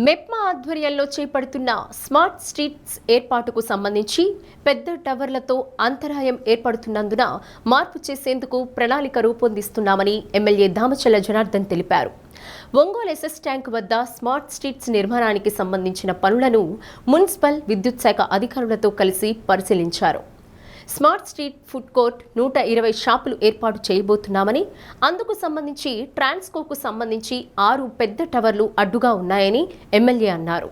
మెప్మా ఆధ్వర్యంలో చేపడుతున్న smart streets ఏర్పాటుకు సంబంధించి పెద్ద టవర్లతో అంతరాయం ఏర్పడుతున్నందున మార్పు చేసేందుకు ప్రణాళిక రూపొందిస్తున్నామని ఎమ్మెల్యే దామచల్ల జనార్దన్ తెలిపారు. ఒంగోలు ఎస్ఎస్ ట్యాంక్ వద్ద స్మార్ట్ స్ట్రీట్స్ నిర్మాణానికి సంబంధించిన పనులను మున్సిపల్ విద్యుత్ శాఖ అధికారులతో కలిసి పరిశీలించారు. స్మార్ట్ స్ట్రీట్ ఫుడ్ కోర్ట్ 120 షాపులు ఏర్పాటు చేయబోతున్నామని, అందుకు సంబంధించి ట్రాన్స్కోకు సంబంధించి 6 పెద్ద టవర్లు అడ్డుగా ఉన్నాయని ఎమ్మెల్యే అన్నారు.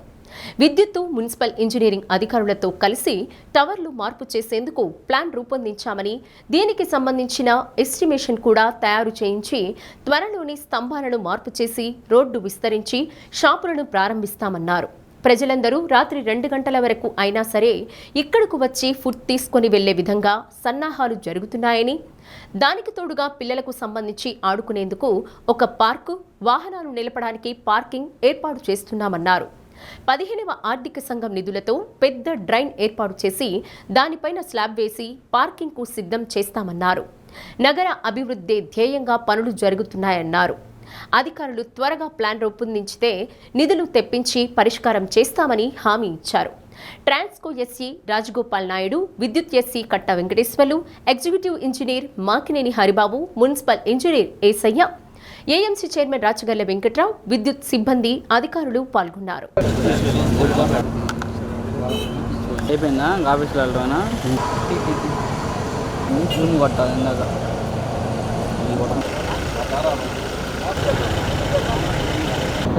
విద్యుత్తు, మున్సిపల్ ఇంజనీరింగ్ అధికారులతో కలిసి టవర్లు మార్పు చేసేందుకు ప్లాన్ రూపొందించామని, దీనికి సంబంధించిన ఎస్టిమేషన్ కూడా తయారు చేయించి త్వరలోని స్తంభాలను మార్పు చేసి రోడ్డు విస్తరించి షాపులను ప్రారంభిస్తామన్నారు. ప్రజలందరూ రాత్రి 2 గంటల వరకు అయినా సరే ఇక్కడకు వచ్చి ఫుడ్ తీసుకొని వెళ్లే విధంగా సన్నాహాలు జరుగుతున్నాయని, దానికి తోడుగా పిల్లలకు సంబంధించి ఆడుకునేందుకు ఒక పార్కు, వాహనాలు నిలపడానికి పార్కింగ్ ఏర్పాటు చేస్తున్నామన్నారు. 15వ ఆర్థిక సంఘం నిధులతో పెద్ద డ్రైన్ ఏర్పాటు చేసి దానిపైన స్లాబ్ వేసి పార్కింగ్కు సిద్ధం చేస్తామన్నారు. నగర అభివృద్ధి ధ్యేయంగా పనులు జరుగుతున్నాయన్నారు. అధికారులు త్వరగా ప్లాన్ రూపొందించితే నిధులు తెప్పించి పరిష్కారం చేస్తామని హామీ ఇచ్చారు. ట్రాన్స్కో ఎస్సీ రాజగోపాల్ నాయుడు, విద్యుత్ SE Katta Venkateswarlu, executive engineer Makineni Haribabu, municipal engineer Yesayya, AMC chairman Rachagalla Venkatrao, విద్యుత్ సిబ్బంది, అధికారులు పాల్గొన్నారు.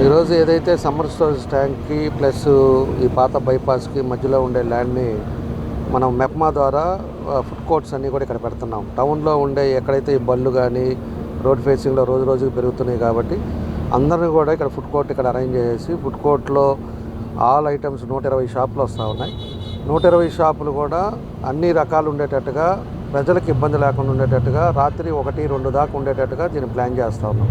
ఈరోజు ఏదైతే సమ్మర్ స్టోరేజ్ ట్యాంక్కి ప్లస్ ఈ పాత బైపాస్కి మధ్యలో ఉండే ల్యాండ్ని మనం మెప్మా ద్వారా ఫుడ్ కోర్ట్స్ అన్నీ కూడా ఇక్కడ పెడుతున్నాం. టౌన్లో ఉండే ఎక్కడైతే ఈ బళ్ళు కానీ రోడ్ ఫేసింగ్లో రోజు రోజుకి పెరుగుతున్నాయి కాబట్టి అందరినీ కూడా ఇక్కడ ఫుడ్ కోర్ట్ ఇక్కడ అరేంజ్ చేసి ఫుడ్ కోర్ట్లో ఆల్ ఐటమ్స్ 120 షాపులు వస్తూ ఉన్నాయి. 120 షాపులు కూడా అన్ని రకాలు ఉండేటట్టుగా, ప్రజలకు ఇబ్బంది లేకుండా ఉండేటట్టుగా, రాత్రి 1-2 దాకా ఉండేటట్టుగా దీన్ని ప్లాన్ చేస్తూ ఉన్నాం.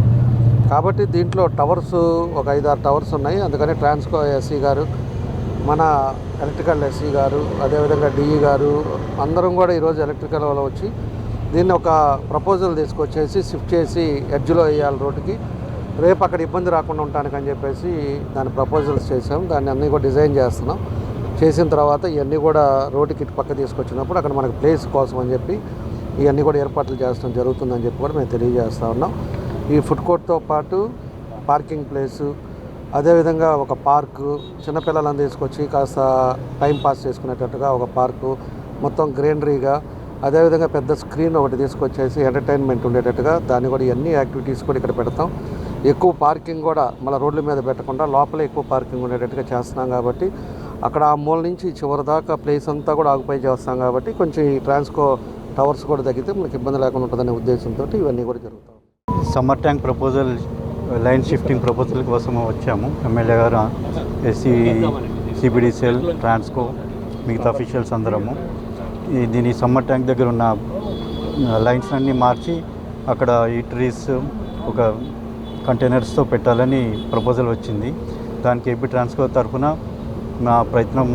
కాబట్టి దీంట్లో టవర్స్ ఒక 5-6 టవర్స్ ఉన్నాయి. అందుకని ట్రాన్స్కో ఎస్సీ గారు, మన ఎలక్ట్రికల్ ఎస్సీ గారు, అదేవిధంగా డిఈ గారు అందరం కూడా ఈరోజు ఎలక్ట్రికల్ వాళ్ళు వచ్చి దీన్ని ఒక ప్రపోజల్ తీసుకొచ్చేసి షిఫ్ట్ చేసి ఎడ్జ్లో వేయాలి రోడ్డుకి, రేపు అక్కడ ఇబ్బంది రాకుండా ఉండటానికి అని చెప్పేసి దాని ప్రపోజల్స్ చేసాం. దాన్ని అన్నీ కూడా డిజైన్ చేస్తున్నాం. చేసిన తర్వాత ఇవన్నీ కూడా రోడ్డుకి ఇటు పక్క తీసుకొచ్చినప్పుడు అక్కడ మనకు ప్లేస్ కోసం అని చెప్పి ఇవన్నీ కూడా ఏర్పాట్లు చేస్తాం జరుగుతుందని చెప్పి కూడా మేము తెలియజేస్తూ ఉన్నాం. ఈ ఫుడ్ కోర్ట్తో పాటు పార్కింగ్ ప్లేసు, అదేవిధంగా ఒక పార్కు, చిన్నపిల్లలను తీసుకొచ్చి కాస్త టైం పాస్ చేసుకునేటట్టుగా ఒక పార్కు, మొత్తం గ్రీనరీగా, అదేవిధంగా పెద్ద స్క్రీన్ ఒకటి తీసుకొచ్చేసి ఎంటర్టైన్మెంట్ ఉండేటట్టుగా దాన్ని కూడా ఇవన్నీ యాక్టివిటీస్ కూడా ఇక్కడ పెడతాం. ఎక్కువ పార్కింగ్ కూడా మళ్ళీ రోడ్ల మీద పెట్టకుండా లోపలే ఎక్కువ పార్కింగ్ ఉండేటట్టుగా చేస్తున్నాం. కాబట్టి అక్కడ ఆ మూల నుంచి చివరి దాకా ప్లేస్ అంతా కూడా ఆక్యుపై చేస్తాం. కాబట్టి కొంచెం ఈ ట్రాన్స్కో టవర్స్ కూడా తగ్గితే మనకి ఇబ్బంది లేకుండా ఉంటుందనే ఉద్దేశంతో ఇవన్నీ కూడా జరుగుతాయి. Summer tank proposal, line shifting proposal కోసం వచ్చాము. ఎమ్మెల్యే గారు, ఎస్సీ, సిబిడి సెల్, ట్రాన్స్కో, మిగతా అఫీషియల్స్ అందరము దీని సమ్మర్ ట్యాంక్ దగ్గర ఉన్న లైన్స్ అన్నీ మార్చి అక్కడ ఈటరీస్ ఒక కంటైనర్స్తో పెట్టాలని ప్రపోజల్ వచ్చింది. దానికి ఏపీ ట్రాన్స్కో తరఫున మా ప్రయత్నం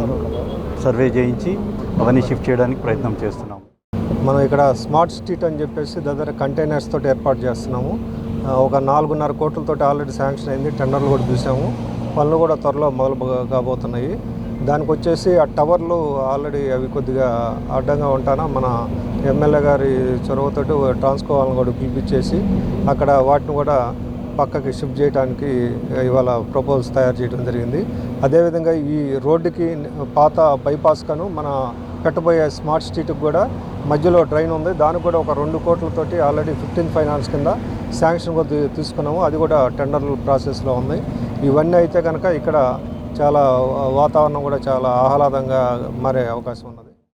సర్వే చేయించి అవన్నీ షిఫ్ట్ చేయడానికి ప్రయత్నం చేస్తున్నాం. మనం ఇక్కడ స్మార్ట్ స్ట్రీట్ అని చెప్పేసి దగ్గర కంటైనర్స్ తోటి ఏర్పాటు చేస్తున్నాము. ఒక 4.5 కోట్లతో ఆల్రెడీ శాంక్షన్ అయింది. టెండర్లు కూడా చూసాము. పనులు కూడా త్వరలో మొదలు కాబోతున్నాయి. దానికి వచ్చేసి ఆ టవర్లు ఆల్రెడీ అవి కొద్దిగా అడ్డంగా ఉంటానా మన ఎమ్మెల్యే గారి చొరవతోటి ట్రాన్స్కో వాళ్ళని కూడా పిలిపించేసి అక్కడ వాటిని కూడా పక్కకి షిఫ్ట్ చేయడానికి ఇవాళ ప్రపోజల్స్ తయారు చేయడం జరిగింది. అదేవిధంగా ఈ రోడ్డుకి పాత బైపాస్ కను మన పెట్టబోయే స్మార్ట్ స్ట్రీట్కి కూడా మధ్యలో డ్రైన్ ఉంది. దానికి కూడా ఒక 2 కోట్లతోటి ఆల్రెడీ 15 ఫైనాన్స్ కింద శాంక్షన్ కూడా తీసుకున్నాము. అది కూడా టెండర్ల ప్రాసెస్లో ఉంది. ఇవన్నీ అయితే కనుక ఇక్కడ చాలా వాతావరణం కూడా చాలా ఆహ్లాదంగా మారే అవకాశం ఉన్నది.